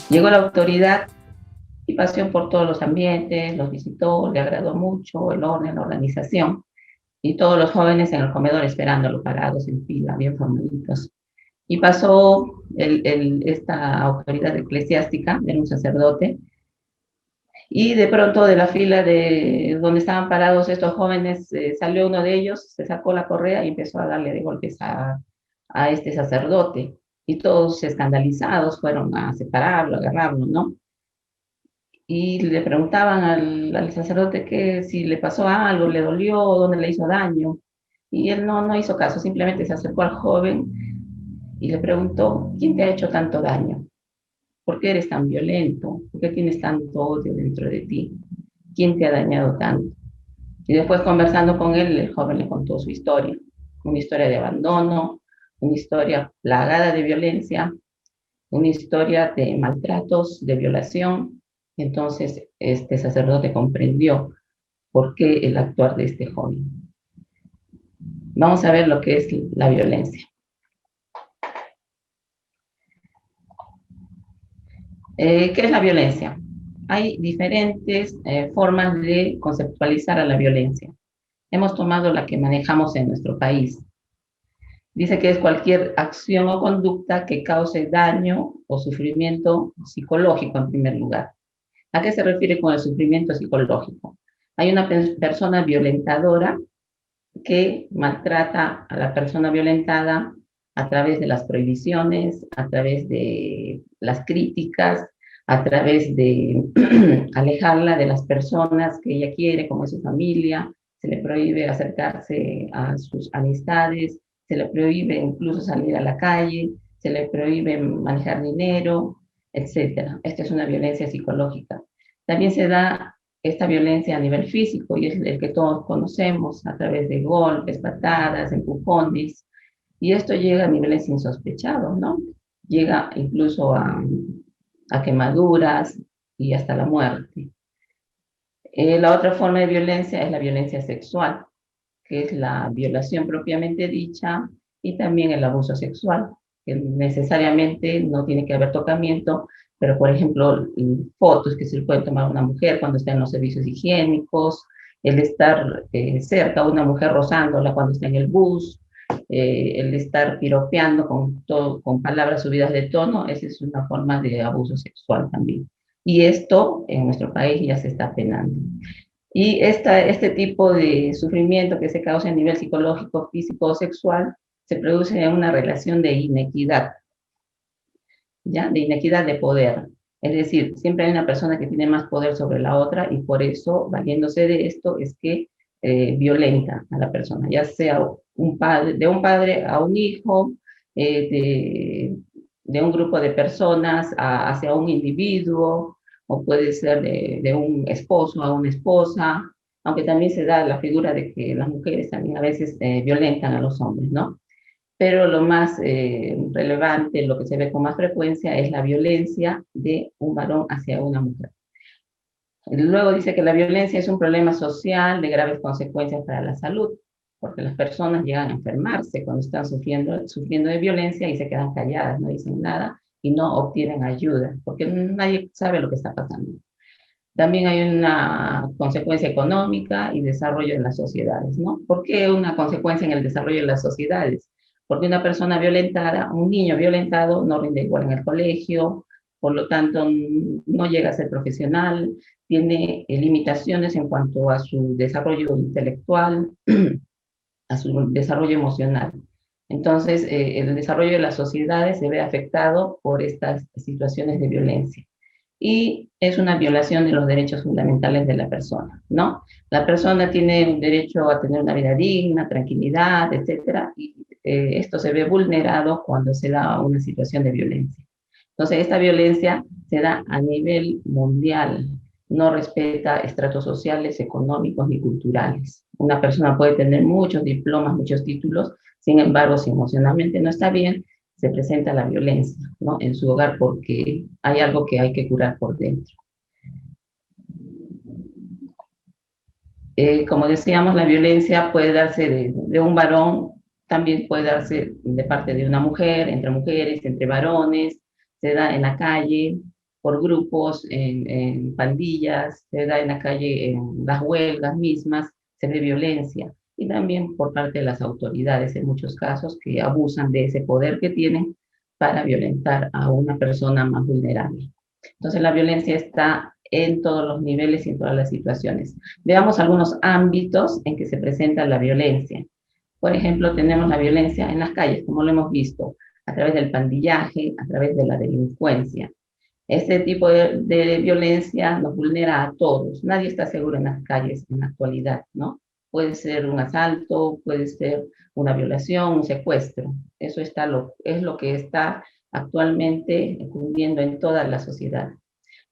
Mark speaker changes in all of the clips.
Speaker 1: Llegó la autoridad y paseó por todos los ambientes, los visitó, le agradó mucho el orden, la organización, y todos los jóvenes en el comedor esperándolo, parados en fila, bien formaditos. Y pasó esta autoridad eclesiástica, era un sacerdote, y de pronto de la fila de donde estaban parados estos jóvenes, salió uno de ellos, se sacó la correa y empezó a darle de golpes a este sacerdote. Y todos escandalizados fueron a separarlo, a agarrarlo, ¿no? Y le preguntaban al sacerdote que si le pasó algo, le dolió, dónde le hizo daño. Y él no hizo caso, simplemente se acercó al joven y le preguntó, ¿quién te ha hecho tanto daño? ¿Por qué eres tan violento? ¿Por qué tienes tanto odio dentro de ti? ¿Quién te ha dañado tanto? Y después conversando con él, el joven le contó su historia, una historia de abandono, una historia plagada de violencia, una historia de maltratos, de violación. Entonces, este sacerdote comprendió por qué el actuar de este joven. Vamos a ver lo que es la violencia. ¿Qué es la violencia? Hay diferentes formas de conceptualizar a la violencia. Hemos tomado la que manejamos en nuestro país. Dice que es cualquier acción o conducta que cause daño o sufrimiento psicológico en primer lugar. ¿A qué se refiere con el sufrimiento psicológico? Hay una persona violentadora que maltrata a la persona violentada a través de las prohibiciones, a través de las críticas, a través de alejarla de las personas que ella quiere, como es su familia, se le prohíbe acercarse a sus amistades, se le prohíbe incluso salir a la calle, se le prohíbe manejar dinero, etcétera. Esta es una violencia psicológica. También se da esta violencia a nivel físico y es el que todos conocemos a través de golpes, patadas, empujones, y esto llega a niveles insospechados, ¿no? Llega incluso a quemaduras y hasta la muerte. La otra forma de violencia es la violencia sexual, que es la violación propiamente dicha y también el abuso sexual, que necesariamente no tiene que haber tocamiento, pero por ejemplo, fotos que se le puede tomar a una mujer cuando está en los servicios higiénicos, el estar cerca a una mujer rozándola cuando está en el bus, el estar piropeando con palabras subidas de tono, esa es una forma de abuso sexual también. Y esto en nuestro país ya se está penando. Y este tipo de sufrimiento que se causa a nivel psicológico, físico o sexual se produce en una relación de inequidad, ¿ya? De inequidad de poder. Es decir, siempre hay una persona que tiene más poder sobre la otra y por eso, valiéndose de esto, es que violenta a la persona, ya sea de un padre a un hijo, de un grupo de personas hacia un individuo, o puede ser de un esposo a una esposa, aunque también se da la figura de que las mujeres también a veces violentan a los hombres, ¿no? Pero lo más relevante, lo que se ve con más frecuencia, es la violencia de un varón hacia una mujer. Luego dice que la violencia es un problema social de graves consecuencias para la salud, porque las personas llegan a enfermarse cuando están sufriendo de violencia y se quedan calladas, no dicen nada y no obtienen ayuda, porque nadie sabe lo que está pasando. También hay una consecuencia económica y desarrollo en las sociedades, ¿no? ¿Por qué una consecuencia en el desarrollo de las sociedades? Porque una persona violentada, un niño violentado, no rinde igual en el colegio, por lo tanto no llega a ser profesional, tiene limitaciones en cuanto a su desarrollo intelectual, a su desarrollo emocional. Entonces, el desarrollo de las sociedades se ve afectado por estas situaciones de violencia y es una violación de los derechos fundamentales de la persona, ¿no? La persona tiene un derecho a tener una vida digna, tranquilidad, etcétera, y esto se ve vulnerado cuando se da una situación de violencia. Entonces, esta violencia se da a nivel mundial, no respeta estratos sociales, económicos ni culturales. Una persona puede tener muchos diplomas, muchos títulos, sin embargo, si emocionalmente no está bien, se presenta la violencia, ¿no? En su hogar porque hay algo que hay que curar por dentro. Como decíamos, la violencia puede darse de un varón, también puede darse de parte de una mujer, entre mujeres, entre varones, se da en la calle, por grupos, en pandillas, se da en la calle, en las huelgas mismas, se ve violencia. Y también por parte de las autoridades, en muchos casos, que abusan de ese poder que tienen para violentar a una persona más vulnerable. Entonces, la violencia está en todos los niveles y en todas las situaciones. Veamos algunos ámbitos en que se presenta la violencia. Por ejemplo, tenemos la violencia en las calles, como lo hemos visto, a través del pandillaje, a través de la delincuencia. Este tipo de violencia nos vulnera a todos. Nadie está seguro en las calles en la actualidad, ¿no? Puede ser un asalto, puede ser una violación, un secuestro. Eso es lo que está actualmente cundiendo en toda la sociedad.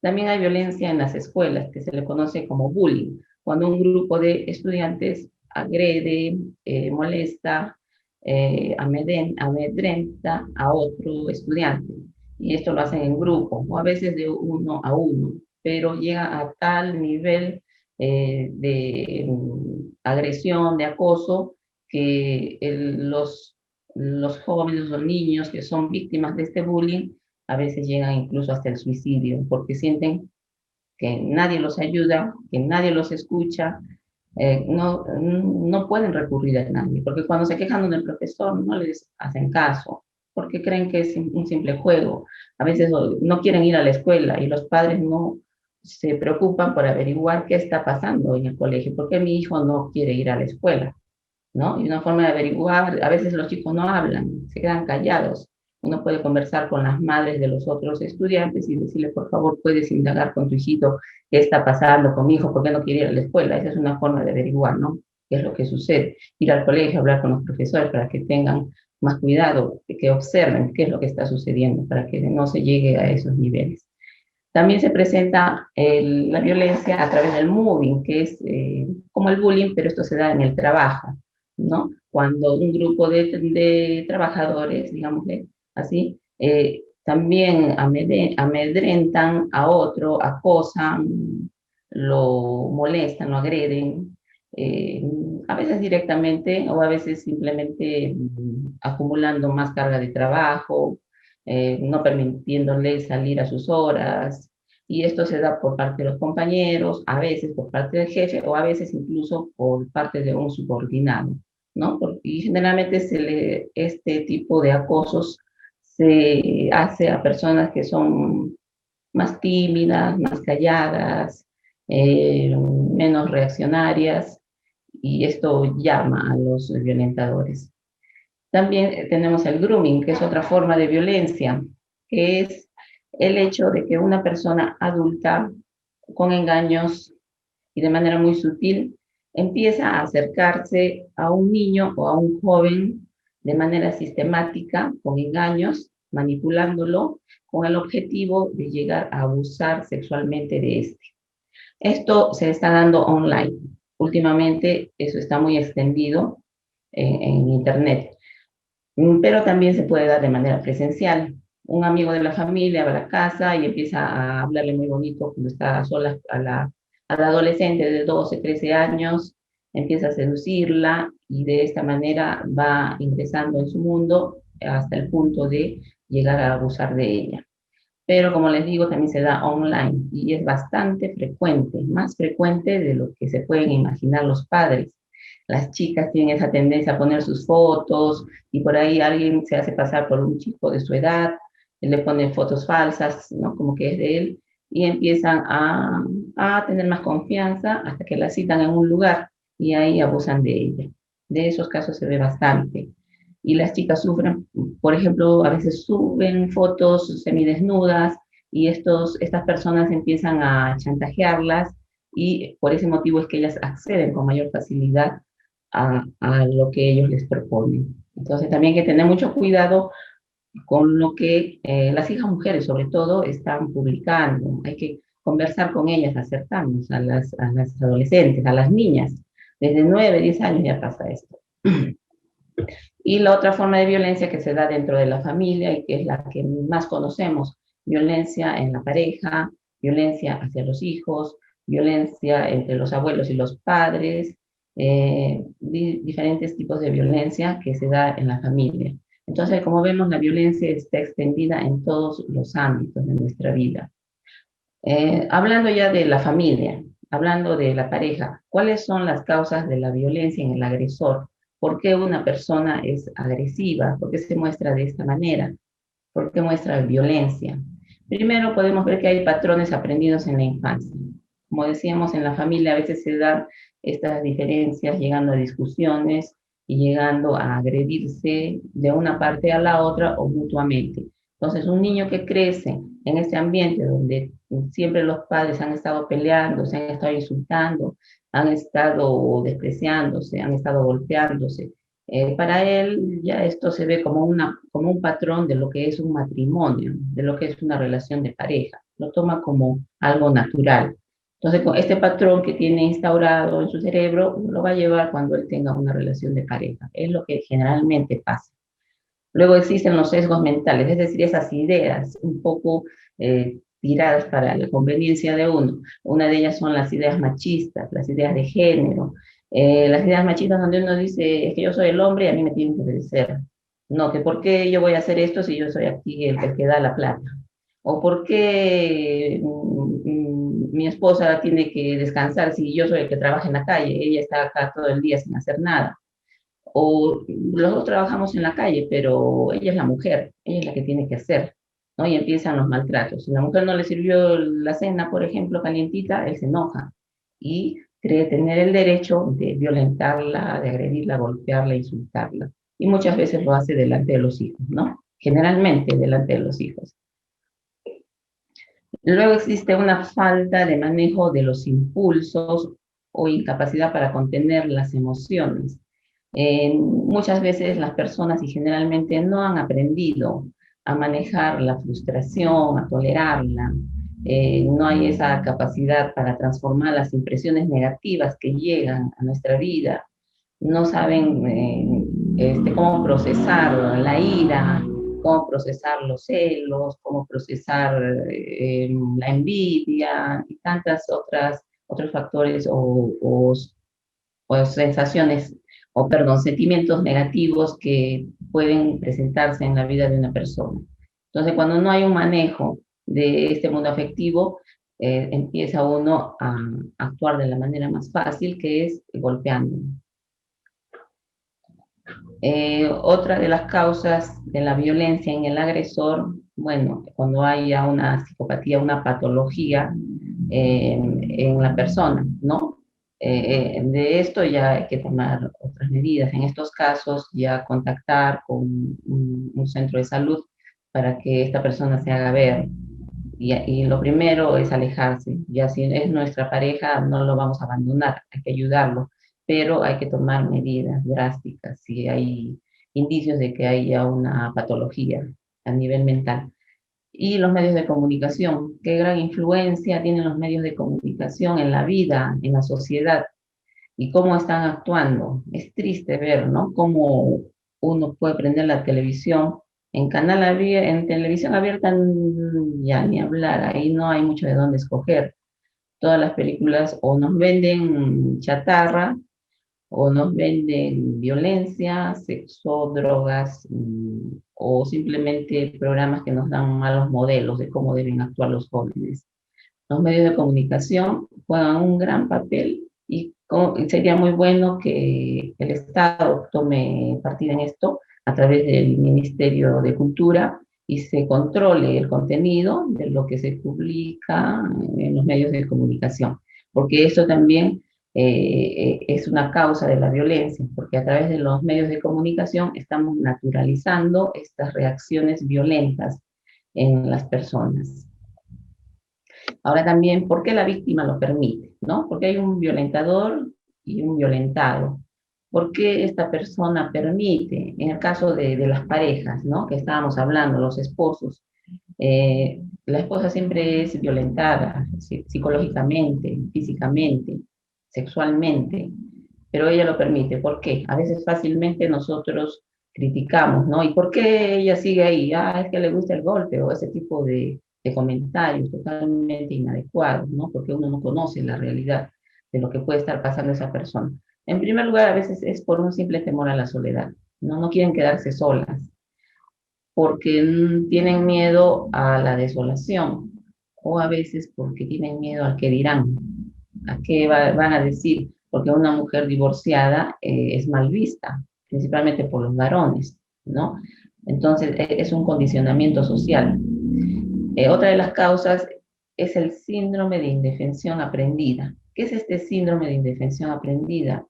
Speaker 1: También hay violencia en las escuelas, que se le conoce como bullying, cuando un grupo de estudiantes agrede, molesta, amedrenta a otro estudiante. Y esto lo hacen en grupo, o a veces de uno a uno, pero llega a tal nivel de agresión, de acoso, que los jóvenes, los niños que son víctimas de este bullying, a veces llegan incluso hasta el suicidio, porque sienten que nadie los ayuda, que nadie los escucha, no pueden recurrir a nadie, porque cuando se quejan del profesor no les hacen caso, porque creen que es un simple juego. A veces no quieren ir a la escuela y los padres no se preocupan por averiguar qué está pasando en el colegio, por qué mi hijo no quiere ir a la escuela, ¿no? Y una forma de averiguar, a veces los chicos no hablan, se quedan callados. Uno puede conversar con las madres de los otros estudiantes y decirle, por favor, puedes indagar con tu hijito qué está pasando con mi hijo, por qué no quiere ir a la escuela. Esa es una forma de averiguar, ¿no? ¿Qué es lo que sucede? Ir al colegio, hablar con los profesores para que tengan más cuidado, que observen qué es lo que está sucediendo, para que no se llegue a esos niveles. También se presenta la violencia a través del mobbing, que es como el bullying, pero esto se da en el trabajo, ¿no? Cuando un grupo de trabajadores, digámosle así, también amedrentan a otro, acosan, lo molestan, lo agreden, eh, a veces directamente o a veces simplemente acumulando más carga de trabajo, no permitiéndole salir a sus horas, y esto se da por parte de los compañeros, a veces por parte del jefe o a veces incluso por parte de un subordinado, ¿no? Y generalmente este tipo de acosos se hace a personas que son más tímidas, más calladas, menos reaccionarias, y esto llama a los violentadores. También tenemos el grooming, que es otra forma de violencia, que es el hecho de que una persona adulta con engaños y de manera muy sutil empieza a acercarse a un niño o a un joven de manera sistemática, con engaños, manipulándolo con el objetivo de llegar a abusar sexualmente de este. Esto se está dando online. Últimamente eso está muy extendido en Internet. Pero también se puede dar de manera presencial. Un amigo de la familia va a la casa y empieza a hablarle muy bonito cuando está sola a la adolescente de 12, 13 años, empieza a seducirla y de esta manera va ingresando en su mundo hasta el punto de llegar a abusar de ella. Pero como les digo, también se da online y es bastante frecuente, más frecuente de lo que se pueden imaginar los padres. Las chicas tienen esa tendencia a poner sus fotos y por ahí alguien se hace pasar por un chico de su edad, le ponen fotos falsas, ¿no? Como que es de él, y empiezan a tener más confianza hasta que la citan en un lugar y ahí abusan de ella. De esos casos se ve bastante. Y las chicas sufren, por ejemplo, a veces suben fotos semidesnudas y estas personas empiezan a chantajearlas y por ese motivo es que ellas acceden con mayor facilidad a lo que ellos les proponen. Entonces también hay que tener mucho cuidado con lo que las hijas mujeres sobre todo están publicando. Hay que conversar con ellas, acercarnos a las adolescentes, a las niñas. Desde 9, 10 años ya pasa esto. Y la otra forma de violencia que se da dentro de la familia y que es la que más conocemos, violencia en la pareja, violencia hacia los hijos, violencia entre los abuelos y los padres, diferentes tipos de violencia que se da en la familia. Entonces, como vemos, la violencia está extendida en todos los ámbitos de nuestra vida. Hablando ya de la familia, hablando de la pareja, ¿cuáles son las causas de la violencia en el agresor? ¿Por qué una persona es agresiva? ¿Por qué se muestra de esta manera? ¿Por qué muestra violencia? Primero podemos ver que hay patrones aprendidos en la infancia. Como decíamos, en la familia a veces se dan estas diferencias llegando a discusiones y llegando a agredirse de una parte a la otra o mutuamente. Entonces, un niño que crece en este ambiente donde siempre los padres han estado peleando, se han estado insultando, han estado despreciándose, han estado golpeándose, para él ya esto se ve como, como un patrón de lo que es un matrimonio, de lo que es una relación de pareja. Lo toma como algo natural. Entonces, con este patrón que tiene instaurado en su cerebro, lo va a llevar cuando él tenga una relación de pareja. Es lo que generalmente pasa. Luego existen los sesgos mentales, es decir, esas ideas un poco tiradas para la conveniencia de uno. Una de ellas son las ideas machistas, las ideas de género. Las ideas machistas donde uno dice, es que yo soy el hombre y a mí me tienen que obedecer. No, que por qué yo voy a hacer esto si yo soy aquí el que da la plata. O por qué mi esposa tiene que descansar si yo soy el que trabaja en la calle, ella está acá todo el día sin hacer nada. O los dos trabajamos en la calle, pero ella es la mujer, ella es la que tiene que hacer, ¿no? Y empiezan los maltratos. Si la mujer no le sirvió la cena, por ejemplo, calientita, él se enoja y cree tener el derecho de violentarla, de agredirla, golpearla, insultarla. Y muchas veces lo hace delante de los hijos, ¿no? Generalmente delante de los hijos. Luego existe una falta de manejo de los impulsos o incapacidad para contener las emociones. Muchas veces las personas y generalmente no han aprendido a manejar la frustración, a tolerarla. No hay esa capacidad para transformar las impresiones negativas que llegan a nuestra vida. No saben cómo procesar la ira, cómo procesar los celos, cómo procesar la envidia y tantas otros factores o sensaciones, o perdón, sentimientos negativos que pueden presentarse en la vida de una persona. Entonces, cuando no hay un manejo de este mundo afectivo, empieza uno a actuar de la manera más fácil, que es golpeando. Otra de las causas de la violencia en el agresor, bueno, cuando haya una psicopatía, una patología en la persona, ¿no? De esto ya hay que tomar otras medidas. En estos casos, ya contactar con un centro de salud para que esta persona se haga ver. Y lo primero es alejarse. Ya si es nuestra pareja, no lo vamos a abandonar, hay que ayudarlo, pero hay que tomar medidas drásticas si hay indicios de que haya una patología a nivel mental. Y los medios de comunicación, qué gran influencia tienen los medios de comunicación en la vida, en la sociedad, y cómo están actuando. Es triste ver, ¿no? Cómo uno puede prender la televisión, en televisión abierta ya ni hablar, ahí no hay mucho de dónde escoger. Todas las películas o nos venden chatarra, o nos venden violencia, sexo, drogas, o simplemente programas que nos dan malos modelos de cómo deben actuar los jóvenes. Los medios de comunicación juegan un gran papel y sería muy bueno que el Estado tome partida en esto a través del Ministerio de Cultura y se controle el contenido de lo que se publica en los medios de comunicación, porque esto también es una causa de la violencia, porque a través de los medios de comunicación estamos naturalizando estas reacciones violentas en las personas. Ahora también, ¿por qué la víctima lo permite? ¿No? Porque hay un violentador y un violentado. ¿Por qué esta persona permite, en el caso de las parejas, ¿no? Que estábamos hablando, los esposos, la esposa siempre es violentada psicológicamente, físicamente, sexualmente, pero ella lo permite. ¿Por qué? A veces fácilmente nosotros criticamos, ¿no? ¿Y por qué ella sigue ahí? Ah, es que le gusta el golpe o ese tipo de comentarios totalmente inadecuados, ¿no? Porque uno no conoce la realidad de lo que puede estar pasando a esa persona. En primer lugar, a veces es por un simple temor a la soledad, ¿no? No quieren quedarse solas porque tienen miedo a la desolación o a veces porque tienen miedo al que dirán, a qué van a decir, porque una mujer divorciada es mal vista, principalmente por los varones, ¿no? Entonces es un condicionamiento social. Otra de las causas es el síndrome de indefensión aprendida. ¿Qué es este síndrome de indefensión aprendida?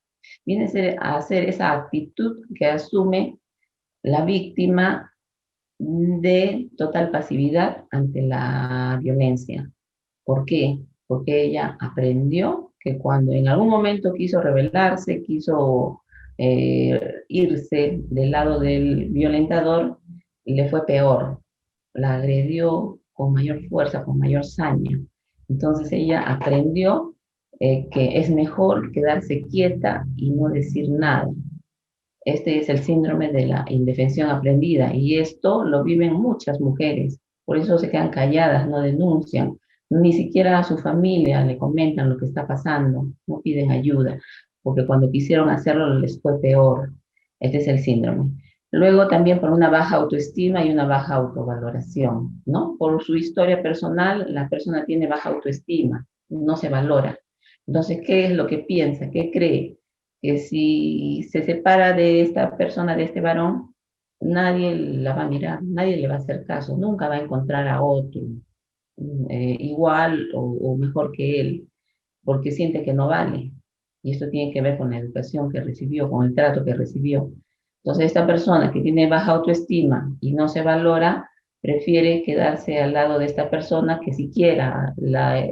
Speaker 1: Viene a ser esa actitud que asume la víctima de total pasividad ante la violencia. ¿Por qué? Porque ella aprendió que cuando en algún momento quiso rebelarse, quiso irse del lado del violentador, le fue peor, la agredió con mayor fuerza, con mayor saña. Entonces ella aprendió que es mejor quedarse quieta y no decir nada. Este es el síndrome de la indefensión aprendida y esto lo viven muchas mujeres. Por eso se quedan calladas, no denuncian, ni siquiera a su familia le comentan lo que está pasando, no piden ayuda, porque cuando quisieron hacerlo les fue peor. Este es el síndrome. Luego también por una baja autoestima y una baja autovaloración, ¿no? Por su historia personal, la persona tiene baja autoestima, no se valora. Entonces, ¿qué es lo que piensa? ¿Qué cree? Que si se separa de esta persona, de este varón, nadie la va a mirar, nadie le va a hacer caso, nunca va a encontrar a otro igual o mejor que él, porque siente que no vale. Y esto tiene que ver con la educación que recibió, con el trato que recibió. Entonces, esta persona que tiene baja autoestima y no se valora, prefiere quedarse al lado de esta persona que siquiera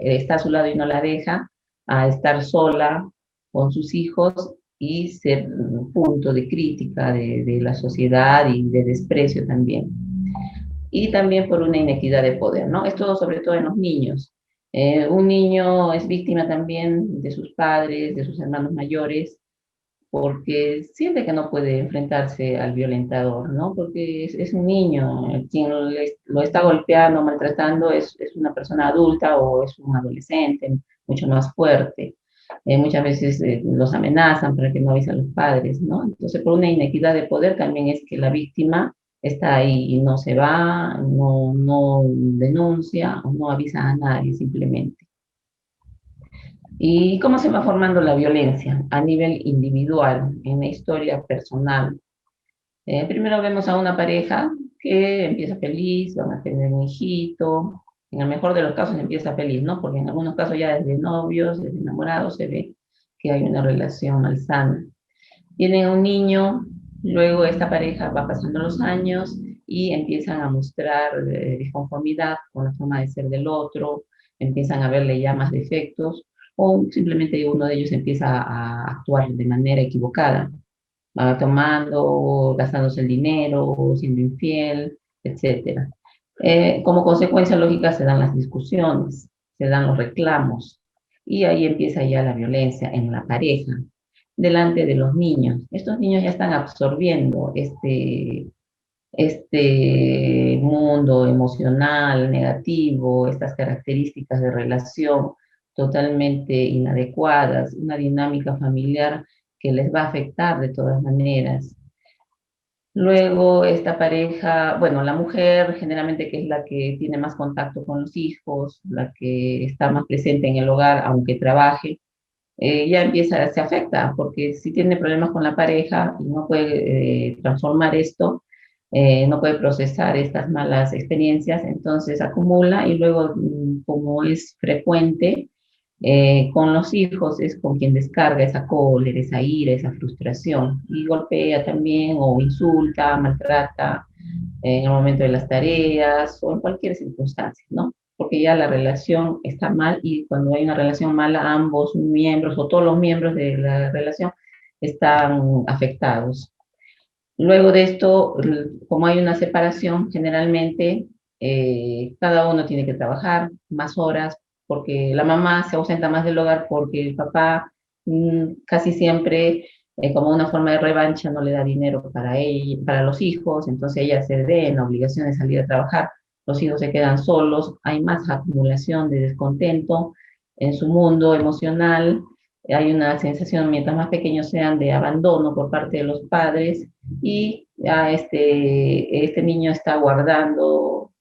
Speaker 1: está a su lado y no la deja, a estar sola con sus hijos y ser un punto de crítica de la sociedad y de desprecio también. Y también por una inequidad de poder, ¿no? Esto sobre todo en los niños. Un niño es víctima también de sus padres, de sus hermanos mayores, porque siente que no puede enfrentarse al violentador, ¿no? Porque es un niño, quien lo está golpeando, maltratando, es una persona adulta o es un adolescente, mucho más fuerte. Muchas veces los amenazan para que no avisen a los padres, ¿no? Entonces, por una inequidad de poder también es que la víctima está ahí y no se va, no denuncia o no avisa a nadie simplemente. ¿Y cómo se va formando la violencia a nivel individual, en la historia personal? Primero vemos a una pareja que empieza feliz, van a tener un hijito, en el mejor de los casos empieza feliz, ¿no? Porque en algunos casos ya desde novios, desde enamorados, se ve que hay una relación malsana. Tienen un niño, luego esta pareja va pasando los años y empiezan a mostrar disconformidad con la forma de ser del otro, empiezan a verle ya más defectos, o simplemente uno de ellos empieza a actuar de manera equivocada, va tomando, gastándose el dinero, siendo infiel, etcétera. Como consecuencia lógica se dan las discusiones, se dan los reclamos, y ahí empieza ya la violencia en la pareja, delante de los niños. Estos niños ya están absorbiendo este mundo emocional, negativo, estas características de relación totalmente inadecuadas, una dinámica familiar que les va a afectar de todas maneras. Luego esta pareja, bueno, la mujer generalmente que es la que tiene más contacto con los hijos, la que está más presente en el hogar, aunque trabaje, ya empieza, se afecta, porque si tiene problemas con la pareja y no puede transformar esto, no puede procesar estas malas experiencias, entonces acumula y luego, como es frecuente, con los hijos es con quien descarga esa cólera, esa ira, esa frustración, y golpea también o insulta, maltrata en el momento de las tareas o en cualquier circunstancia, ¿no? Porque ya la relación está mal y cuando hay una relación mala, ambos miembros o todos los miembros de la relación están afectados. Luego de esto, como hay una separación, generalmente cada uno tiene que trabajar más horas porque la mamá se ausenta más del hogar porque el papá casi siempre, como una forma de revancha, no le da dinero para ella, para los hijos, entonces ella se ve en la obligación de salir a trabajar, los hijos se quedan solos, hay más acumulación de descontento en su mundo emocional, hay una sensación, mientras más pequeños sean, de abandono por parte de los padres y ya este niño está guardando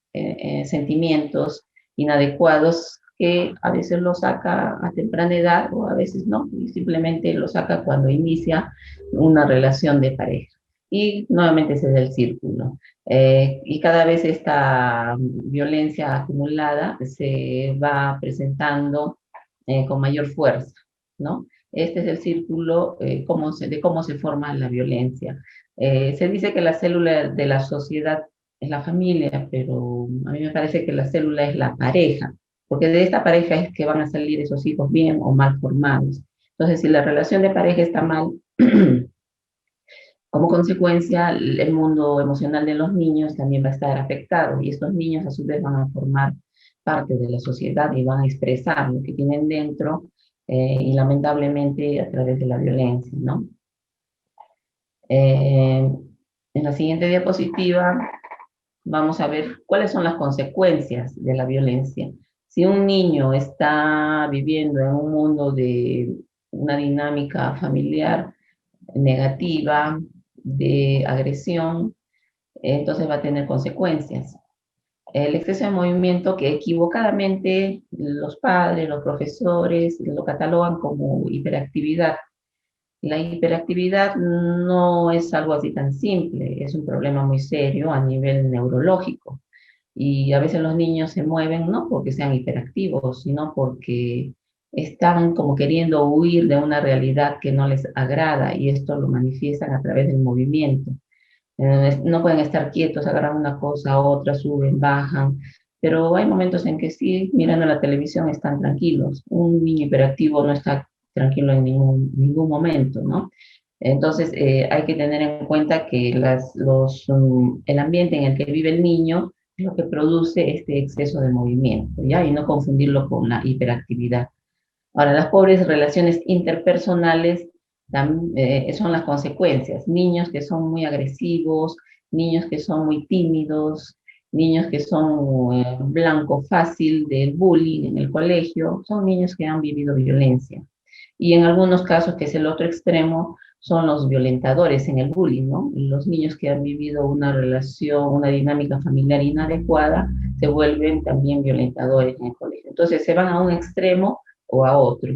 Speaker 1: sentimientos inadecuados que a veces lo saca a temprana edad o a veces no, y simplemente lo saca cuando inicia una relación de pareja. Y nuevamente ese es el círculo. Y cada vez esta violencia acumulada se va presentando con mayor fuerza, ¿no? Este es el círculo de cómo se forma la violencia. Se dice que la célula de la sociedad es la familia, pero a mí me parece que la célula es la pareja, porque de esta pareja es que van a salir esos hijos bien o mal formados. Entonces, si la relación de pareja está mal, como consecuencia, el mundo emocional de los niños también va a estar afectado y estos niños a su vez van a formar parte de la sociedad y van a expresar lo que tienen dentro y lamentablemente a través de la violencia, ¿no? En la siguiente diapositiva vamos a ver cuáles son las consecuencias de la violencia. Si un niño está viviendo en un mundo de una dinámica familiar negativa, de agresión, entonces va a tener consecuencias. El exceso de movimiento que equivocadamente los padres, los profesores lo catalogan como hiperactividad. La hiperactividad no es algo así tan simple, es un problema muy serio a nivel neurológico. Y a veces los niños se mueven no porque sean hiperactivos, sino porque están como queriendo huir de una realidad que no les agrada y esto lo manifiestan a través del movimiento. No pueden estar quietos, agarran una cosa, otra, suben, bajan, pero hay momentos en que sí, mirando la televisión están tranquilos. Un niño hiperactivo no está tranquilo en ningún momento, ¿no? Entonces, hay que tener en cuenta que el ambiente en el que vive el niño es lo que produce este exceso de movimiento, ¿ya? Y no confundirlo con la hiperactividad. Ahora, las pobres relaciones interpersonales son las consecuencias. Niños que son muy agresivos, niños que son muy tímidos, niños que son blanco fácil del bullying en el colegio, son niños que han vivido violencia. Y en algunos casos, que es el otro extremo, son los violentadores en el bullying, ¿no? Los niños que han vivido una relación, una dinámica familiar inadecuada, se vuelven también violentadores en el colegio. Entonces, se van a un extremo o a otro.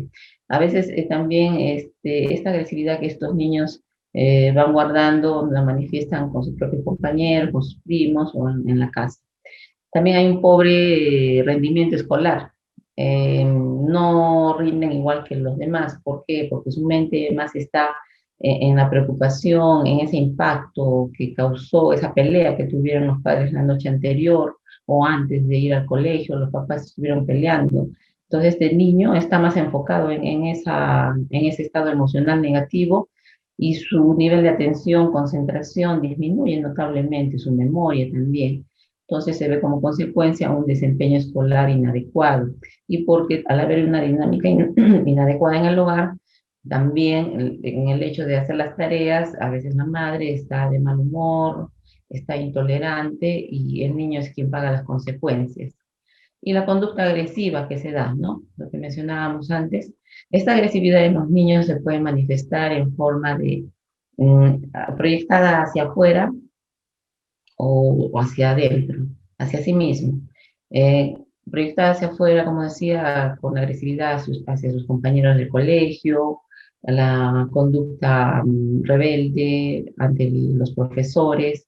Speaker 1: A veces también esta agresividad que estos niños van guardando la manifiestan con sus propios compañeros, con sus primos o en la casa. También hay un pobre rendimiento escolar. No rinden igual que los demás. ¿Por qué? Porque su mente más está en la preocupación, en ese impacto que causó esa pelea que tuvieron los padres la noche anterior o antes de ir al colegio, los papás estuvieron peleando. Entonces, este niño está más enfocado en ese estado emocional negativo y su nivel de atención, concentración disminuye notablemente, su memoria también. Entonces se ve como consecuencia un desempeño escolar inadecuado. Y porque al haber una dinámica inadecuada en el hogar, también en el hecho de hacer las tareas, a veces la madre está de mal humor, está intolerante y el niño es quien paga las consecuencias. Y la conducta agresiva que se da, ¿no? Lo que mencionábamos antes. Esta agresividad en los niños se puede manifestar en forma de proyectada hacia afuera o hacia adentro, hacia sí mismo. Eh, Proyectada hacia afuera, como decía, con agresividad hacia sus compañeros del colegio, la conducta rebelde ante los profesores,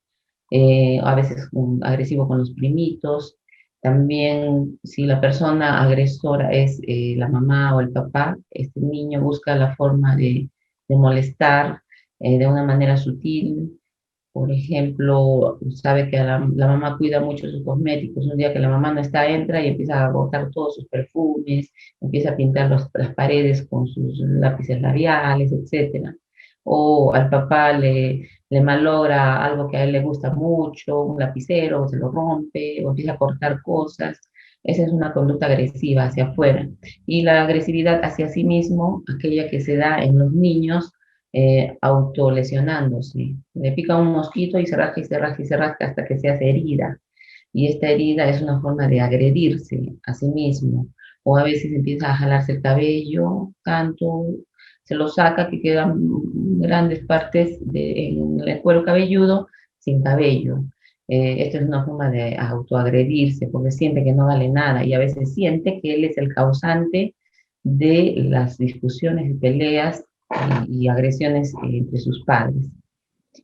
Speaker 1: a veces agresivo con los primitos. También, si la persona agresora es la mamá o el papá, este niño busca la forma de molestar de una manera sutil, por ejemplo, sabe que la mamá cuida mucho sus cosméticos. Un día que la mamá no está, entra y empieza a botar todos sus perfumes, empieza a pintar las paredes con sus lápices labiales, etcétera. O al papá le malogra algo que a él le gusta mucho, un lapicero, o se lo rompe, o empieza a cortar cosas. Esa es una conducta agresiva hacia afuera. Y la agresividad hacia sí mismo, aquella que se da en los niños, autolesionándose. Le pica un mosquito y se rasca y se rasca y se rasca hasta que se hace herida. Y esta herida es una forma de agredirse a sí mismo. O a veces empieza a jalarse el cabello, tanto se lo saca que quedan grandes partes en el cuero cabelludo sin cabello. Esto es una forma de autoagredirse porque siente que no vale nada y a veces siente que él es el causante de las discusiones y peleas y agresiones entre sus padres.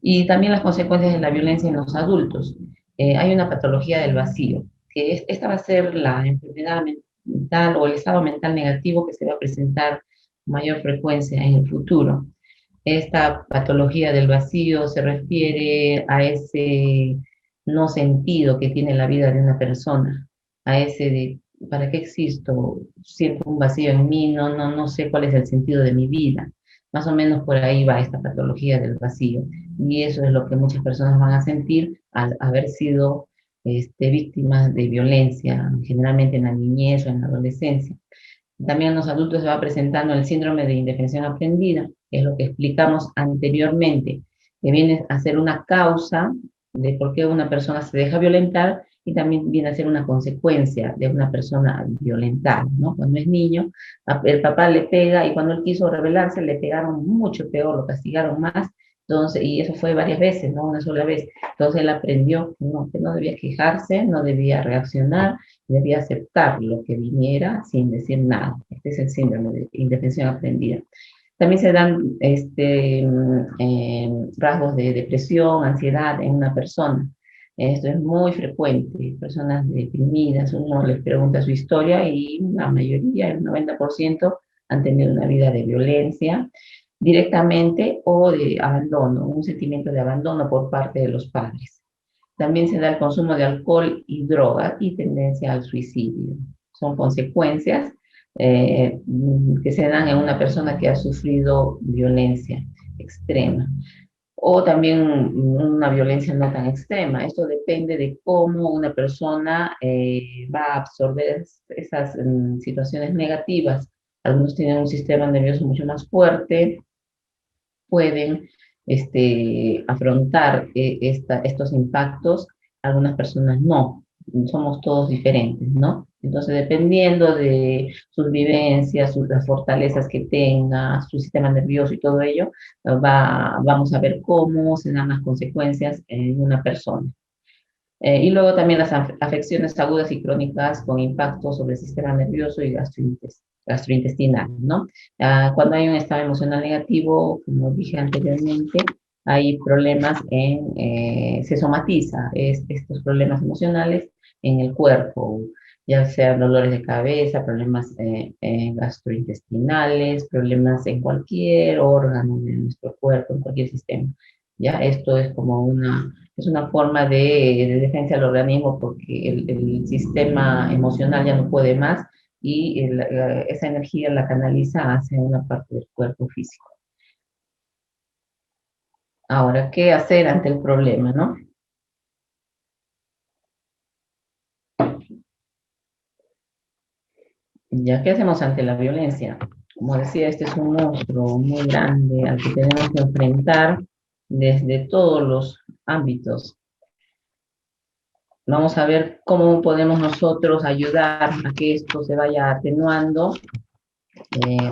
Speaker 1: Y también las consecuencias de la violencia en los adultos. Hay una patología del vacío, que esta va a ser la enfermedad mental o el estado mental negativo que se va a presentar con mayor frecuencia en el futuro. Esta patología del vacío se refiere a ese no sentido que tiene la vida de una persona, a ese de, ¿para qué existo? Siento un vacío en mí, no sé cuál es el sentido de mi vida. Más o menos por ahí va esta patología del vacío. Y eso es lo que muchas personas van a sentir al haber sido víctimas de violencia, generalmente en la niñez o en la adolescencia. También en los adultos se va presentando el síndrome de indefensión aprendida, que es lo que explicamos anteriormente, que viene a ser una causa de por qué una persona se deja violentar y también viene a ser una consecuencia de una persona violentada, ¿no? Cuando es niño, el papá le pega y cuando él quiso rebelarse le pegaron mucho peor, lo castigaron más, entonces, y eso fue varias veces, no una sola vez. Entonces él aprendió que no debía quejarse, no debía reaccionar, debía aceptar lo que viniera sin decir nada. Este es el síndrome de indefensión aprendida. También se dan rasgos de depresión, ansiedad en una persona. Esto es muy frecuente. Personas deprimidas, uno les pregunta su historia y la mayoría, el 90%, han tenido una vida de violencia directamente o de abandono, un sentimiento de abandono por parte de los padres. También se da el consumo de alcohol y droga y tendencia al suicidio. Son consecuencias que se dan en una persona que ha sufrido violencia extrema o también una violencia no tan extrema. Esto depende de cómo una persona va a absorber esas situaciones negativas. Algunos tienen un sistema nervioso mucho más fuerte, pueden afrontar estos impactos, algunas personas no, somos todos diferentes, ¿no? Entonces, dependiendo de sus vivencias, las fortalezas que tenga, su sistema nervioso y todo ello, vamos a ver cómo se dan las consecuencias en una persona. Y luego también las afecciones agudas y crónicas con impacto sobre el sistema nervioso y gastrointestinal, ¿no? Cuando hay un estado emocional negativo, como dije anteriormente, hay problemas se somatiza estos problemas emocionales en el cuerpo, ya sean dolores de cabeza, problemas gastrointestinales, problemas en cualquier órgano de nuestro cuerpo, en cualquier sistema. Ya esto es como es una forma de defensa del organismo porque el sistema emocional ya no puede más y esa energía la canaliza hacia una parte del cuerpo físico. Ahora, ¿qué hacer ante el problema, no? Ya, ¿qué hacemos ante la violencia? Como decía, este es un monstruo muy grande al que tenemos que enfrentar desde todos los ámbitos. Vamos a ver cómo podemos nosotros ayudar a que esto se vaya atenuando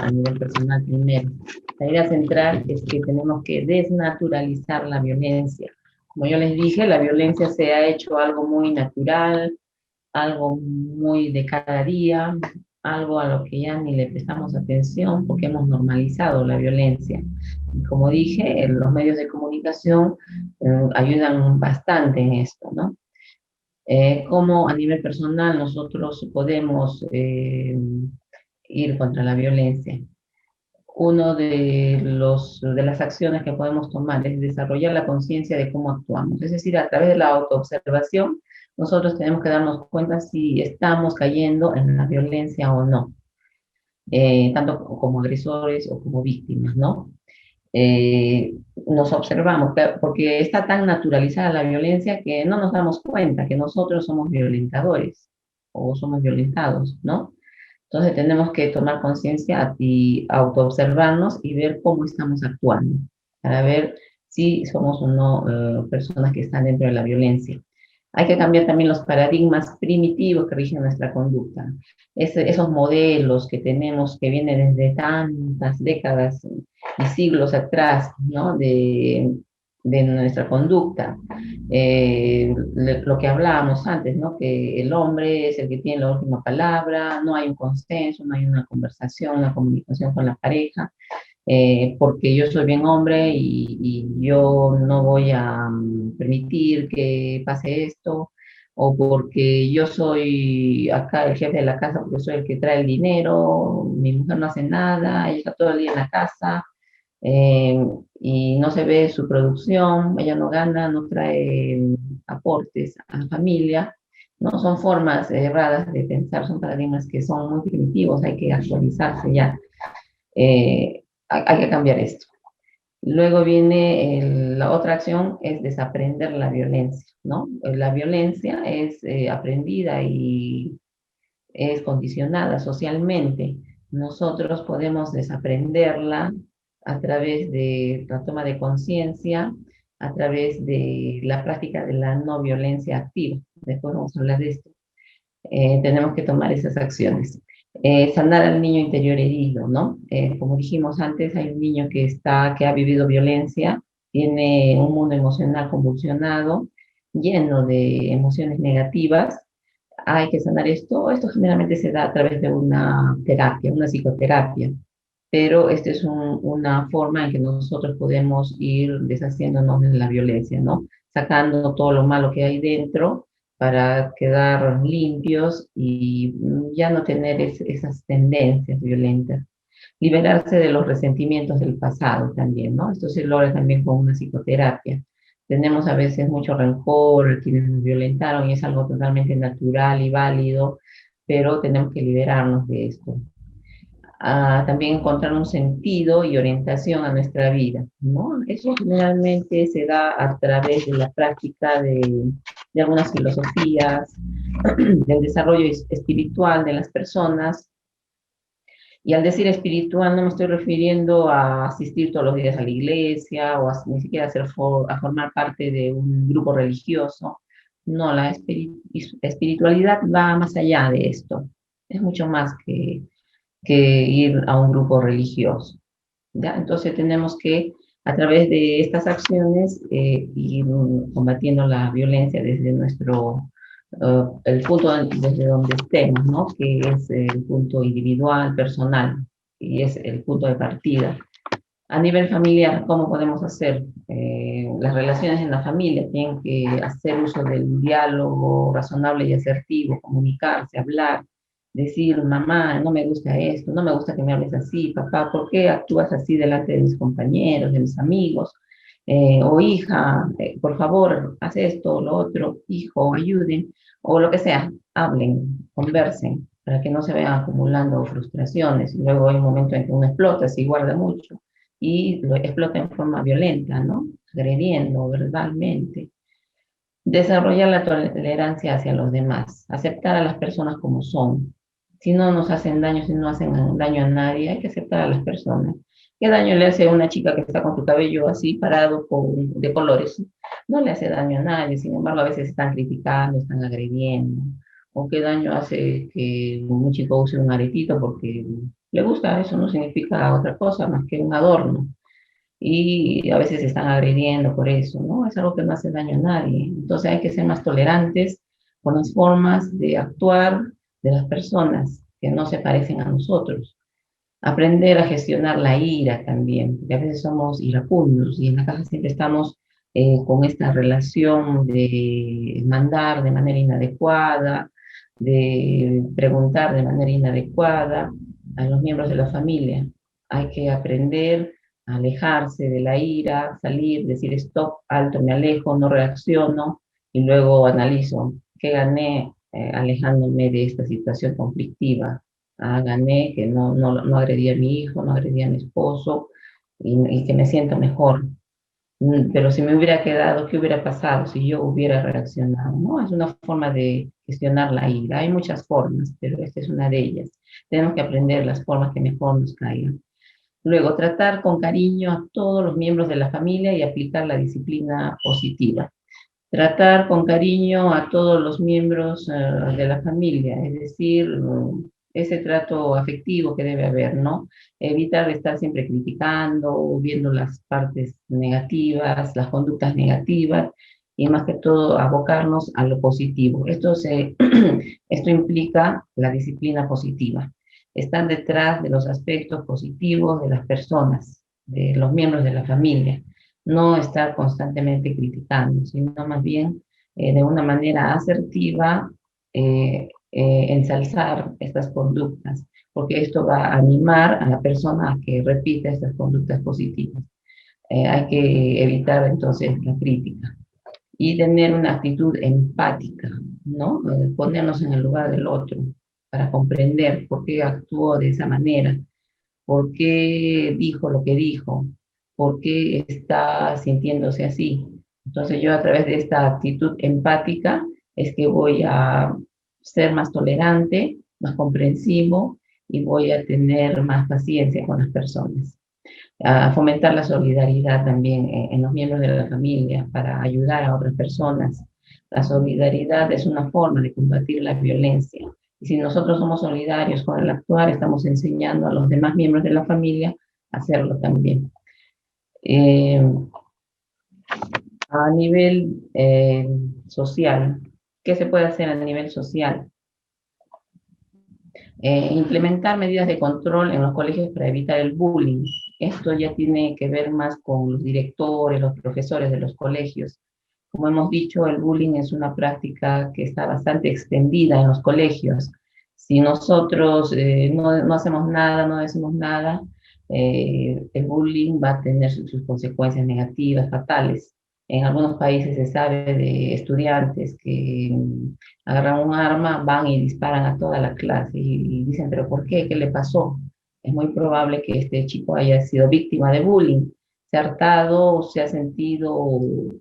Speaker 1: a nivel personal primero. La idea central es que tenemos que desnaturalizar la violencia. Como yo les dije, la violencia se ha hecho algo muy natural, algo muy de cada día, algo a lo que ya ni le prestamos atención porque hemos normalizado la violencia. Y como dije, los medios de comunicación ayudan bastante en esto, ¿no? Cómo a nivel personal nosotros podemos ir contra la violencia. Uno de las acciones que podemos tomar es desarrollar la conciencia de cómo actuamos. Es decir, a través de la autoobservación, nosotros tenemos que darnos cuenta si estamos cayendo en la violencia o no, tanto como agresores o como víctimas, ¿no? Nos observamos, porque está tan naturalizada la violencia que no nos damos cuenta que nosotros somos violentadores o somos violentados, ¿no? Entonces tenemos que tomar conciencia y autoobservarnos y ver cómo estamos actuando, para ver si somos o no personas que están dentro de la violencia. Hay que cambiar también los paradigmas primitivos que rigen nuestra conducta. Esos modelos que tenemos que vienen desde tantas décadas y siglos atrás, ¿no? de nuestra conducta. Lo que hablábamos antes, ¿no? Que el hombre es el que tiene la última palabra, no hay un consenso, no hay una conversación, una comunicación con la pareja, porque yo soy bien hombre y yo no voy a permitir que pase esto, o porque yo soy acá el jefe de la casa porque soy el que trae el dinero, mi mujer no hace nada, ella está todo el día en la casa, eh, y no se ve su producción, ella no gana, no trae aportes a la familia. No son formas erradas de pensar, son paradigmas que son muy primitivos, hay que actualizarse ya. Hay que cambiar esto. Luego viene la otra acción, es desaprender la violencia, ¿no? La violencia es aprendida y es condicionada socialmente. Nosotros podemos desaprenderla a través de la toma de conciencia, a través de la práctica de la no violencia activa. Después vamos a hablar de esto. Tenemos que tomar esas acciones. Sanar al niño interior herido, ¿no? Como dijimos antes, hay un niño que ha vivido violencia, tiene un mundo emocional convulsionado, lleno de emociones negativas. Hay que sanar esto. Esto generalmente se da a través de una terapia, una psicoterapia, pero esta es una forma en que nosotros podemos ir deshaciéndonos de la violencia, ¿no? Sacando todo lo malo que hay dentro para quedar limpios y ya no tener esas tendencias violentas. Liberarse de los resentimientos del pasado también, ¿no? Esto se logra también con una psicoterapia. Tenemos a veces mucho rencor a quienes nos violentaron y es algo totalmente natural y válido, pero tenemos que liberarnos de esto. También encontrar un sentido y orientación a nuestra vida, ¿no? Eso generalmente se da a través de la práctica de algunas filosofías, del desarrollo espiritual de las personas. Y al decir espiritual no me estoy refiriendo a asistir todos los días a la iglesia o ni siquiera a formar parte de un grupo religioso. No, la espiritualidad va más allá de esto. Es mucho más que ir a un grupo religioso. ¿Ya? Entonces tenemos que, a través de estas acciones, ir combatiendo la violencia desde el punto desde donde estemos, ¿no? Que es el punto individual, personal, y es el punto de partida. A nivel familiar, ¿cómo podemos hacer? Las relaciones en la familia tienen que hacer uso del diálogo razonable y asertivo, comunicarse, hablar, decir, mamá, no me gusta esto, no me gusta que me hables así, papá, ¿por qué actúas así delante de mis compañeros, de mis amigos? O hija, por favor, haz esto o lo otro, hijo, ayuden, o lo que sea, hablen, conversen, para que no se vayan acumulando frustraciones. Y luego hay un momento en que uno explota, se guarda mucho y lo explota en forma violenta, ¿no? Agrediendo verbalmente. Desarrollar la tolerancia hacia los demás, aceptar a las personas como son. Si no nos hacen daño, si no hacen daño a nadie, hay que aceptar a las personas. ¿Qué daño le hace a una chica que está con su cabello así parado de colores? No le hace daño a nadie, sin embargo, a veces están criticando, están agrediendo. ¿O qué daño hace que un chico use un aretito porque le gusta? Eso no significa otra cosa más que un adorno y a veces se están agrediendo por eso, ¿no? Es algo que no hace daño a nadie. Entonces hay que ser más tolerantes con las formas de actuar de las personas que no se parecen a nosotros. Aprender a gestionar la ira también, porque a veces somos iracundos y en la casa siempre estamos con esta relación de mandar de manera inadecuada, de preguntar de manera inadecuada a los miembros de la familia. Hay que aprender a alejarse de la ira, salir, decir stop, alto, me alejo, no reacciono y luego analizo qué gané alejándome de esta situación conflictiva. Gané que no agredí a mi hijo, no agredí a mi esposo y que me siento mejor. Pero si me hubiera quedado, ¿qué hubiera pasado si yo hubiera reaccionado? ¿No? Es una forma de gestionar la ira. Hay muchas formas, pero esta es una de ellas. Tenemos que aprender las formas que mejor nos caigan. Luego, tratar con cariño a todos los miembros de la familia y aplicar la disciplina positiva. Tratar con cariño a todos los miembros de la familia, es decir, ese trato afectivo que debe haber, ¿no? Evitar estar siempre criticando, viendo las partes negativas, las conductas negativas, y más que todo abocarnos a lo positivo. Esto implica la disciplina positiva. Están detrás de los aspectos positivos de las personas, de los miembros de la familia. No estar constantemente criticando, sino más bien de una manera asertiva, ensalzar estas conductas, porque esto va a animar a la persona a que repita estas conductas positivas. Hay que evitar entonces la crítica y tener una actitud empática, ¿no? Ponernos en el lugar del otro para comprender por qué actuó de esa manera, por qué dijo lo que dijo, por qué está sintiéndose así. Entonces yo a través de esta actitud empática es que voy a ser más tolerante, más comprensivo y voy a tener más paciencia con las personas. A fomentar la solidaridad también en los miembros de la familia para ayudar a otras personas. La solidaridad es una forma de combatir la violencia. Y si nosotros somos solidarios con el actuar, estamos enseñando a los demás miembros de la familia a hacerlo también. Eh, a nivel social, ¿qué se puede hacer a nivel social? Implementar medidas de control en los colegios para evitar el bullying. Esto ya tiene que ver más con los directores, los profesores de los colegios. Como hemos dicho, el bullying es una práctica que está bastante extendida en los colegios. Si nosotros no hacemos nada, no decimos nada, el bullying va a tener sus consecuencias negativas, fatales. En algunos países se sabe de estudiantes que agarran un arma, van y disparan a toda la clase y dicen, pero ¿por qué? ¿Qué le pasó? Es muy probable que este chico haya sido víctima de bullying, se ha hartado, se ha sentido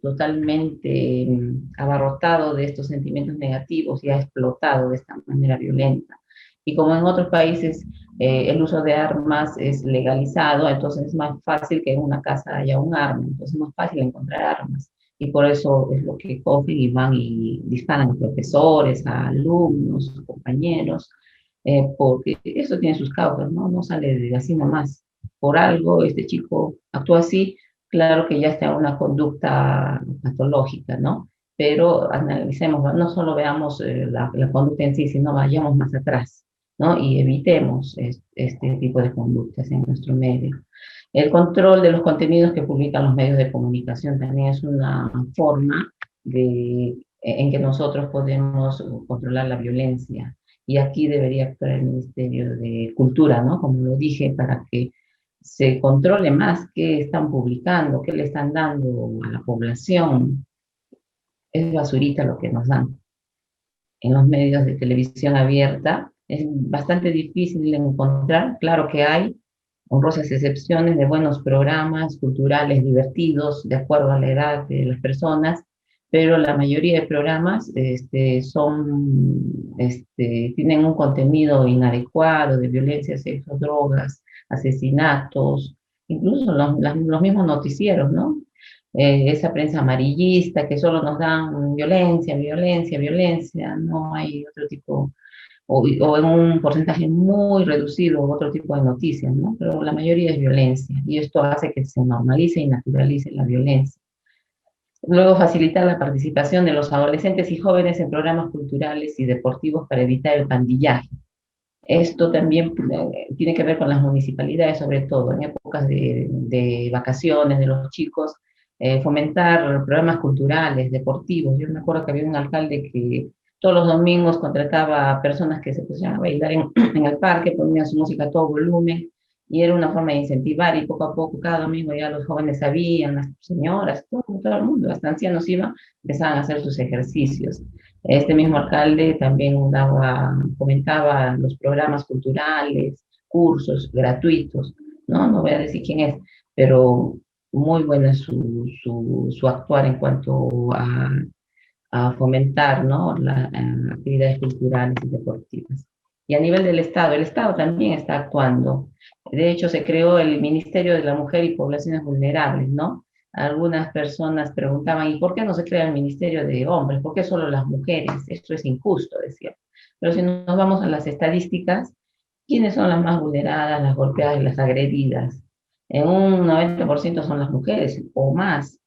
Speaker 1: totalmente abarrotado de estos sentimientos negativos y ha explotado de esta manera violenta. Y como en otros países el uso de armas es legalizado, entonces es más fácil que en una casa haya un arma, entonces es más fácil encontrar armas. Y por eso es lo que cogen y van y disparan a profesores, a alumnos, a compañeros, porque eso tiene sus causas, ¿no? No sale de así nomás. Por algo este chico actúa así, claro que ya está en una conducta patológica, ¿no? Pero analicemos, no solo veamos la conducta en sí, sino vayamos más atrás, ¿no? Y evitemos este tipo de conductas en nuestro medio. El control de los contenidos que publican los medios de comunicación también es una forma en que nosotros podemos controlar la violencia. Y aquí debería actuar el Ministerio de Cultura, ¿no? Como lo dije, para que se controle más qué están publicando, qué le están dando a la población. Es basurita lo que nos dan en los medios de televisión abierta. Es bastante difícil de encontrar. Claro que hay honrosas excepciones de buenos programas culturales divertidos, de acuerdo a la edad de las personas, pero la mayoría de programas tienen un contenido inadecuado de violencia, sexo, drogas, asesinatos, incluso los mismos noticieros, ¿no? Esa prensa amarillista que solo nos dan violencia, violencia, violencia, no hay otro tipo, o en un porcentaje muy reducido otro tipo de noticias, ¿no? Pero la mayoría es violencia y esto hace que se normalice y naturalice la violencia. Luego, facilitar la participación de los adolescentes y jóvenes en programas culturales y deportivos para evitar el pandillaje. Esto también tiene que ver con las municipalidades, sobre todo en épocas de vacaciones de los chicos, fomentar programas culturales, deportivos. Yo me acuerdo que había un alcalde que todos los domingos contrataba a personas que se pusieran a bailar en el parque, ponían su música a todo volumen, y era una forma de incentivar, y poco a poco, cada domingo ya los jóvenes sabían, las señoras, todo el mundo, hasta ancianos iban, empezaban a hacer sus ejercicios. Este mismo alcalde también comentaba los programas culturales, cursos gratuitos, ¿no? No voy a decir quién es, pero muy buena su actuar en cuanto a fomentar, ¿no? Las actividades culturales y deportivas. Y a nivel del Estado, el Estado también está actuando. De hecho, se creó el Ministerio de la Mujer y Poblaciones Vulnerables, ¿no? Algunas personas preguntaban, ¿y por qué no se crea el Ministerio de Hombres? ¿Por qué solo las mujeres? Esto es injusto, decía. Pero si nos vamos a las estadísticas, ¿Quiénes son las más vulneradas, las golpeadas y las agredidas? En un 90% son las mujeres o más.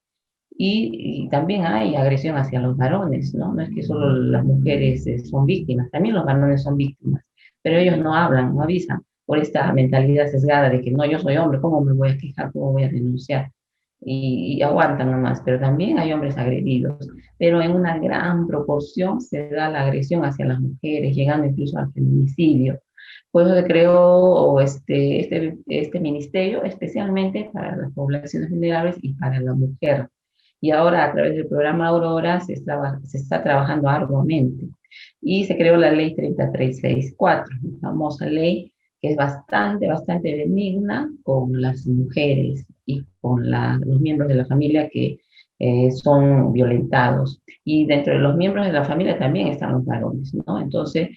Speaker 1: Y también hay agresión hacia los varones, ¿no? No es que solo las mujeres son víctimas, también los varones son víctimas, pero ellos no hablan, no avisan por esta mentalidad sesgada de que no, yo soy hombre, ¿cómo me voy a quejar? ¿Cómo voy a denunciar? Y aguantan nomás, pero también hay hombres agredidos, pero en una gran proporción se da la agresión hacia las mujeres, llegando incluso al feminicidio. Por eso se creó este ministerio especialmente para las poblaciones vulnerables y para la mujer. Y ahora a través del programa Aurora se está trabajando arduamente. Y se creó la ley 3364, la famosa ley que es bastante benigna con las mujeres y con los miembros de la familia que son violentados. Y dentro de los miembros de la familia también están los varones, ¿no? Entonces,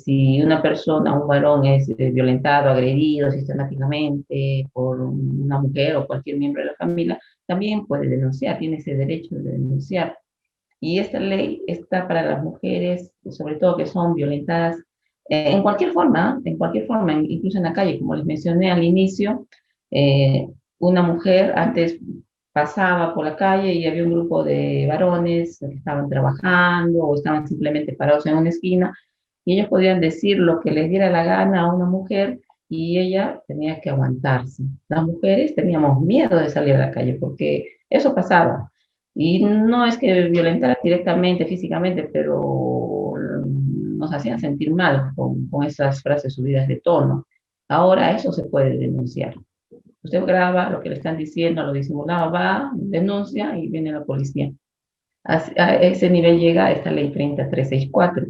Speaker 1: si una persona, un varón es violentado, agredido sistemáticamente por una mujer o cualquier miembro de la familia, también puede denunciar, tiene ese derecho de denunciar. Y esta ley está para las mujeres, sobre todo que son violentadas en cualquier forma, incluso en la calle, como les mencioné al inicio, una mujer antes pasaba por la calle y había un grupo de varones que estaban trabajando o estaban simplemente parados en una esquina y ellos podían decir lo que les diera la gana a una mujer y ella tenía que aguantarse. Las mujeres teníamos miedo de salir a la calle porque eso pasaba. Y no es que violentara directamente, físicamente, pero nos hacían sentir mal con esas frases subidas de tono. Ahora eso se puede denunciar. Usted graba lo que le están diciendo, lo disimulado, va, denuncia y viene la policía. A ese nivel llega esta ley 30364.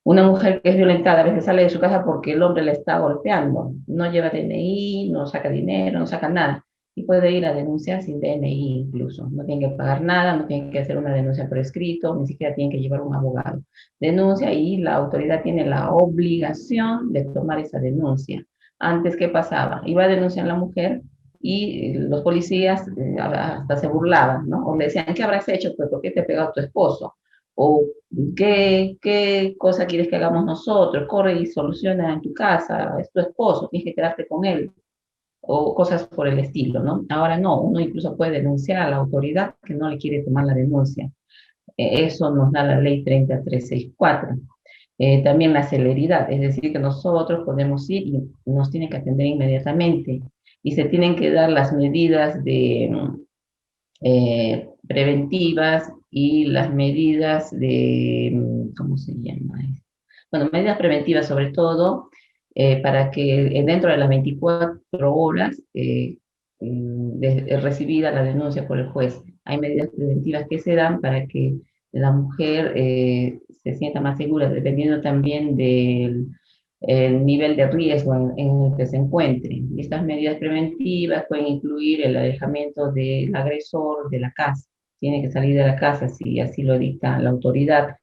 Speaker 1: Una mujer que es violentada a veces sale de su casa porque el hombre la está golpeando. No lleva DNI, no saca dinero, no saca nada. Y puede ir a denunciar sin DNI incluso. No tiene que pagar nada, no tiene que hacer una denuncia por escrito, ni siquiera tiene que llevar un abogado. Denuncia y la autoridad tiene la obligación de tomar esa denuncia. Antes, ¿qué pasaba? Iba a denunciar a la mujer y los policías hasta se burlaban, ¿no? O le decían, ¿qué habrás hecho? Pues, ¿por qué te pegó tu esposo? O ¿qué cosa quieres que hagamos nosotros? Corre y soluciona en tu casa, es tu esposo, tienes que quedarte con él, o cosas por el estilo, ¿no? Ahora no, uno incluso puede denunciar a la autoridad que no le quiere tomar la denuncia. Eso nos da la ley 30364. También la celeridad, es decir, que nosotros podemos ir y nos tienen que atender inmediatamente y se tienen que dar las medidas preventivas y las medidas ¿cómo se llama? Bueno, medidas preventivas sobre todo, para que dentro de las 24 horas recibida la denuncia por el juez, hay medidas preventivas que se dan para que la mujer se sienta más segura, dependiendo también del el nivel de riesgo en el que se encuentre. Estas medidas preventivas pueden incluir el alejamiento del agresor de la casa. Tiene que salir de la casa si así lo dicta la autoridad.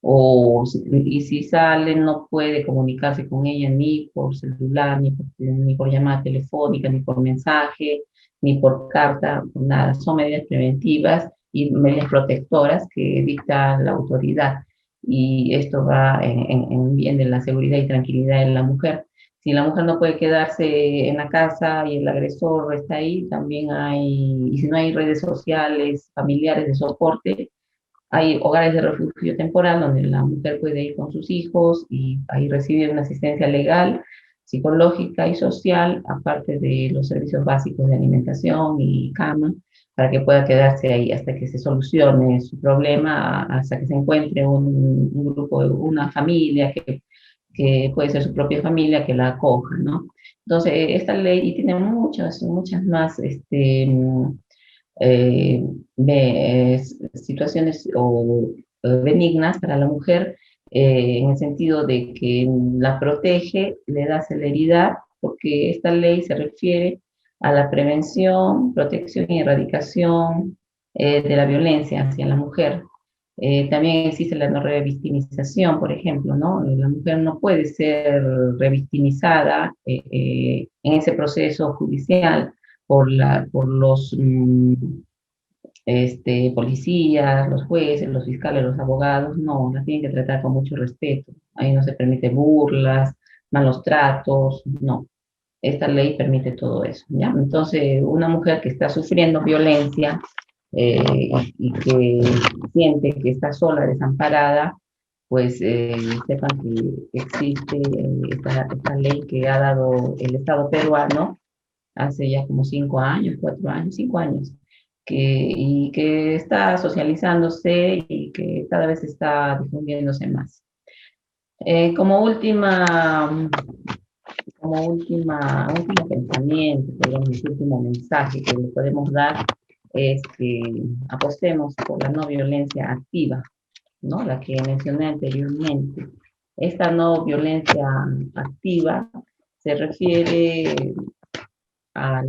Speaker 1: Y si sale, no puede comunicarse con ella ni por celular, ni por llamada telefónica, ni por mensaje, ni por carta, por nada. Son medidas preventivas y medidas protectoras que dicta la autoridad y esto va en bien de la seguridad y tranquilidad de la mujer. Si la mujer no puede quedarse en la casa y el agresor está ahí, también hay, y si no hay redes sociales, familiares de soporte, hay hogares de refugio temporal donde la mujer puede ir con sus hijos y ahí recibir una asistencia legal, psicológica y social, aparte de los servicios básicos de alimentación y cama, para que pueda quedarse ahí hasta que se solucione su problema, hasta que se encuentre un grupo, una familia que puede ser su propia familia que la acoja, ¿no? Entonces, esta ley tiene muchas más eh, situaciones benignas para la mujer, en el sentido de que la protege, le da celeridad, porque esta ley se refiere a la prevención, protección y erradicación de la violencia hacia la mujer. También existe la no revictimización, por ejemplo, ¿no? La mujer no puede ser revictimizada en ese proceso judicial por los policías, los jueces, los fiscales, los abogados, no, las tienen que tratar con mucho respeto. Ahí no se permite burlas, malos tratos, no. Esta ley permite todo eso, ¿ya? Entonces, una mujer que está sufriendo violencia y que siente que está sola, desamparada, pues sepan que existe esta ley que ha dado el Estado peruano hace ya como 5 años, 4 años, 5 años, y que está socializándose y que cada vez está difundiéndose más. Como último pensamiento, digamos, último mensaje que le podemos dar es que apostemos por la no violencia activa, ¿no? La que mencioné anteriormente. Esta no violencia activa se refiere a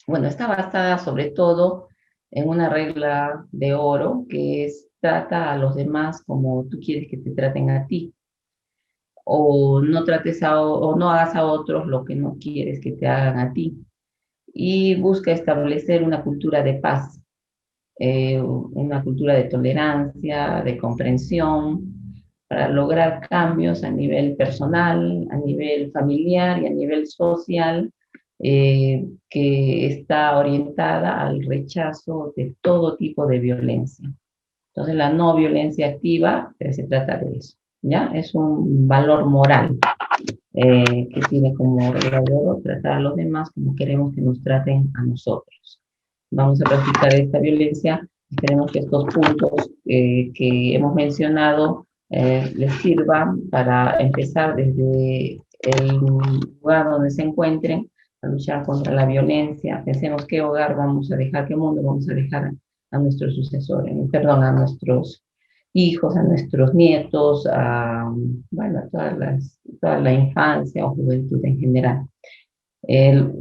Speaker 1: bueno, está basada sobre todo en una regla de oro que es trata a los demás como tú quieres que te traten a ti, o no o no hagas a otros lo que no quieres que te hagan a ti, y busca establecer una cultura de paz, una cultura de tolerancia, de comprensión, para lograr cambios a nivel personal, a nivel familiar y a nivel social, que está orientada al rechazo de todo tipo de violencia. Entonces, la no violencia activa se trata de eso, ¿ya? Es un valor moral que tiene como regla de oro tratar a los demás como queremos que nos traten a nosotros. Vamos a practicar esta violencia. Esperemos que estos puntos que hemos mencionado les sirvan para empezar desde el lugar donde se encuentren a luchar contra la violencia. Pensemos qué hogar vamos a dejar, qué mundo vamos a dejar a nuestros sucesores, perdón, a nuestros hijos, a nuestros nietos, bueno, a toda la infancia o juventud en general.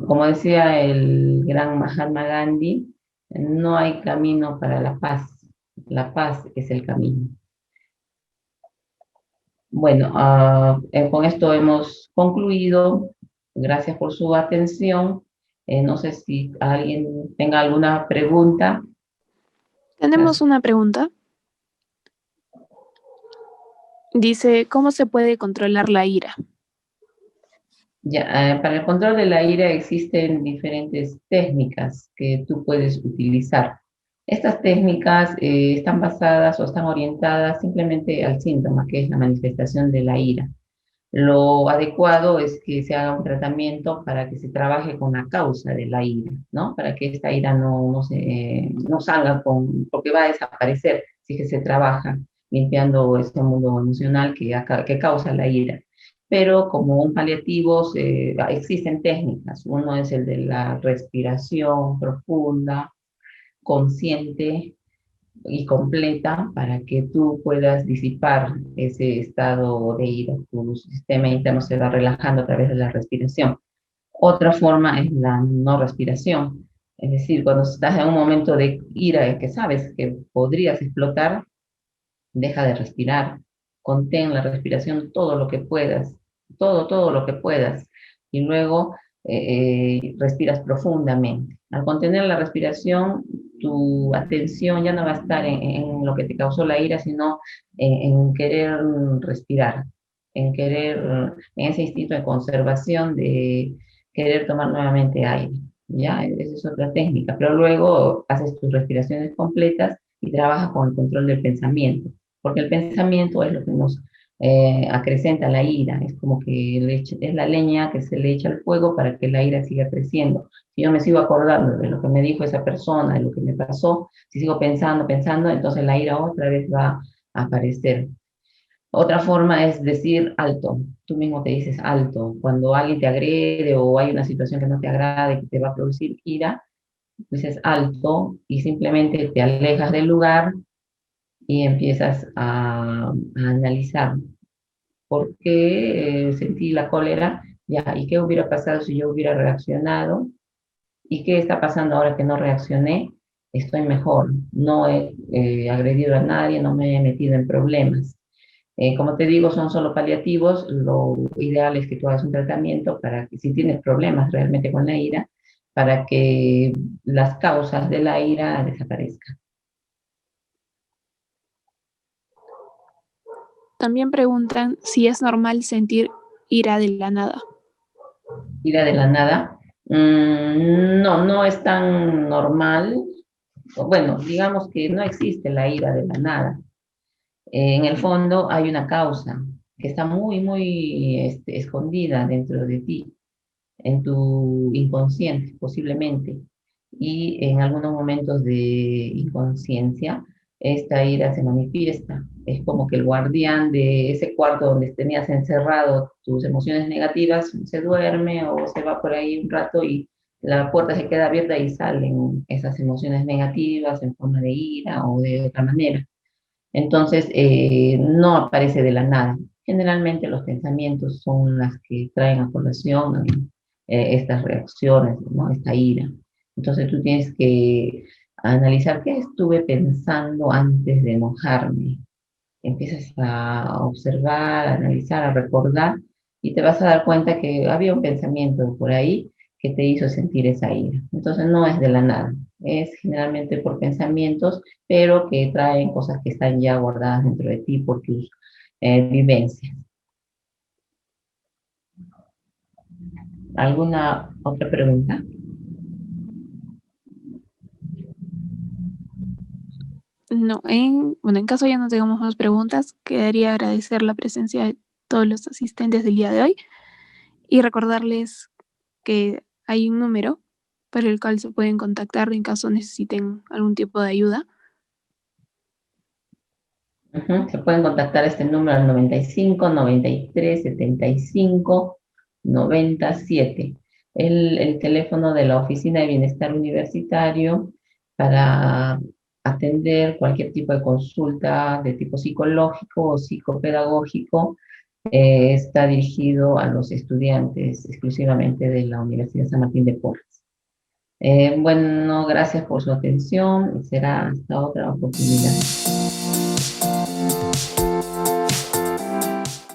Speaker 1: Como decía el gran Mahatma Gandhi, no hay camino para la paz es el camino. Bueno, con esto hemos concluido. Gracias por su atención. No sé si alguien tenga alguna pregunta.
Speaker 2: Tenemos una pregunta. Dice, ¿cómo se puede controlar la ira?
Speaker 1: Ya, para el control de la ira existen diferentes técnicas que tú puedes utilizar. Estas técnicas están basadas o están orientadas simplemente al síntoma, que es la manifestación de la ira. Lo adecuado es que se haga un tratamiento para que se trabaje con la causa de la ira, ¿no? Para que esta ira no salga porque va a desaparecer si que se trabaja limpiando este mundo emocional que causa la ira. Pero como un paliativo existen técnicas. Uno es el de la respiración profunda, consciente, y completa para que tú puedas disipar ese estado de ira. Tu sistema interno se va relajando a través de la respiración. Otra forma es la no respiración. Es decir, cuando estás en un momento de ira en que sabes que podrías explotar, deja de respirar, contén la respiración todo lo que puedas, todo lo que puedas, y luego respiras profundamente. Al contener la respiración, tu atención ya no va a estar en lo que te causó la ira, sino en querer respirar, en ese instinto de conservación de querer tomar nuevamente aire. ¿Ya? Esa es otra técnica, pero luego haces tus respiraciones completas y trabajas con el control del pensamiento, porque el pensamiento es lo que nos acrecenta la ira, es como que es la leña que se le echa al fuego para que la ira siga creciendo. Si yo me sigo acordando de lo que me dijo esa persona, de lo que me pasó, si sigo pensando, entonces la ira otra vez va a aparecer. Otra forma es decir alto. Tú mismo te dices alto. Cuando alguien te agrede o hay una situación que no te agrada y que te va a producir ira, dices alto y simplemente te alejas del lugar y empiezas a analizar por qué sentí la cólera, ya, y qué hubiera pasado si yo hubiera reaccionado, y qué está pasando ahora que no reaccioné, estoy mejor, no he agredido a nadie, no me he metido en problemas. Como te digo, son solo paliativos, lo ideal es que tú hagas un tratamiento para que si tienes problemas realmente con la ira, para que las causas de la ira desaparezcan.
Speaker 2: También preguntan si es normal sentir ira de la nada.
Speaker 1: Ira de la nada. No, no es tan normal. Bueno, digamos que no existe la ira de la nada. En el fondo hay una causa que está muy, muy escondida dentro de ti, en tu inconsciente posiblemente. Y en algunos momentos de inconsciencia, esta ira se manifiesta. Es como que el guardián de ese cuarto donde tenías encerrado tus emociones negativas se duerme o se va por ahí un rato y la puerta se queda abierta y salen esas emociones negativas en forma de ira o de otra manera. Entonces, no aparece de la nada. Generalmente los pensamientos son las que traen a colación estas reacciones, ¿no? Esta ira. Entonces tú tienes que analizar qué estuve pensando antes de enojarme. Empiezas a observar, a analizar, a recordar y te vas a dar cuenta que había un pensamiento por ahí que te hizo sentir esa ira. Entonces no es de la nada, es generalmente por pensamientos, pero que traen cosas que están ya guardadas dentro de ti por tus vivencias. ¿Alguna otra pregunta?
Speaker 2: No, en caso ya no tengamos más preguntas, quedaría agradecer la presencia de todos los asistentes del día de hoy y recordarles que hay un número para el cual se pueden contactar en caso necesiten algún tipo de ayuda.
Speaker 1: Se pueden contactar a este número al 95 93 75 97. El teléfono de la Oficina de Bienestar Universitario para atender cualquier tipo de consulta de tipo psicológico o psicopedagógico. Está dirigido a los estudiantes exclusivamente de la Universidad San Martín de Porres. Bueno, gracias por su atención y será hasta otra oportunidad.